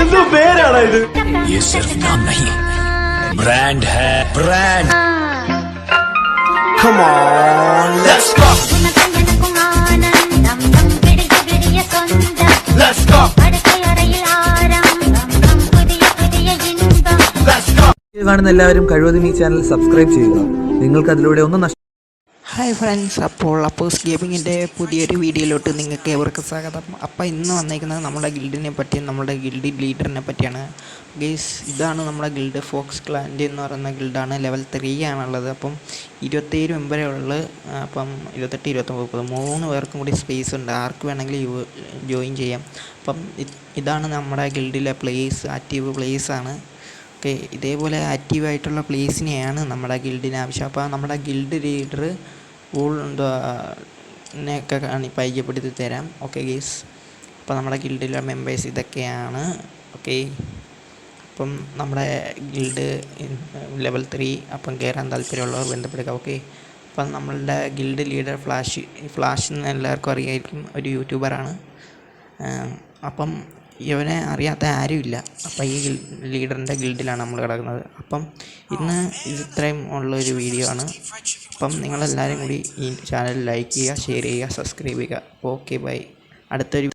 എന്തോ പേരാണ് ഇത്? ये सिर्फ नाम नहीं ब्रांड है brand Come on, let's go. Let's go. കാണുന്ന എല്ലാവരും കഴിവതും ഈ ചാനൽ സബ്സ്ക്രൈബ് ചെയ്യുക. നിങ്ങൾക്ക് അതിലൂടെ ഒന്നും ഹായ് ഫ്രണ്ട്സ്, അപ്പോൾ അപ്പോസ് ഗെയിമിങ്ങിൻ്റെ പുതിയൊരു വീഡിയോയിലോട്ട് നിങ്ങൾക്ക് ഏവർക്കും സ്വാഗതം. അപ്പോൾ ഇന്ന് വന്നേക്കുന്നത് നമ്മുടെ ഗിൽഡിനെ പറ്റിയും നമ്മുടെ ഗിൽഡ് ലീഡറിനെ പറ്റിയാണ്. ഗെയ്സ്, ഇതാണ് നമ്മുടെ ഗിൽഡ്. ഫോക്സ് ക്ലാൻഡ് എന്ന് പറയുന്ന ഗിൽഡാണ്. ലെവൽ 3 ആണുള്ളത്. അപ്പം 27 മെമ്പറേ ഉള്ളു. അപ്പം 28, 29, 3 പേർക്കും കൂടി സ്പേസ് ഉണ്ട്. ആർക്ക് വേണമെങ്കിൽ ജോയിൻ ചെയ്യാം. അപ്പം ഇതാണ് നമ്മുടെ ഗിൽഡിലെ പ്ലേസ്, ആക്റ്റീവ് പ്ലേസ് ആണ്. ഓക്കെ, ഇതേപോലെ ആക്റ്റീവായിട്ടുള്ള പ്ലേസിനെയാണ് നമ്മുടെ ഗിൽഡിന് ആവശ്യം. അപ്പോൾ നമ്മുടെ ഗിൽഡ് ലീഡർ നെയൊക്കെ പരിചയപ്പെടുത്തി തരാം. ഓക്കെ ഗെയ്സ്, അപ്പോൾ നമ്മുടെ ഗിൽഡിലെ മെമ്പേഴ്സ് ഇതൊക്കെയാണ്. ഓക്കെ, അപ്പം നമ്മുടെ ഗിൽഡ് ലെവൽ 3. അപ്പം കയറാൻ താല്പര്യമുള്ളവർ ബന്ധപ്പെടുക. ഓക്കെ, അപ്പം നമ്മളുടെ ഗിൽഡ് ലീഡർ ഫ്ലാഷ് എന്ന് എല്ലാവർക്കും അറിയായിരിക്കും, ഒരു യൂട്യൂബറാണ്. അപ്പം ഇവനെ അറിയാത്ത ആരുമില്ല. അപ്പം ഈ ലീഡറിൻ്റെ ഗിൽഡിലാണ് നമ്മൾ കിടക്കുന്നത്. അപ്പം ഇന്ന് ഇത്രയും ഉള്ളൊരു വീഡിയോ ആണ്. അപ്പം നിങ്ങളെല്ലാവരും കൂടി ഈ ചാനൽ ലൈക്ക് ചെയ്യുക, ഷെയർ ചെയ്യുക, സബ്സ്ക്രൈബ് ചെയ്യുക. Okay, bye. അടുത്തൊരു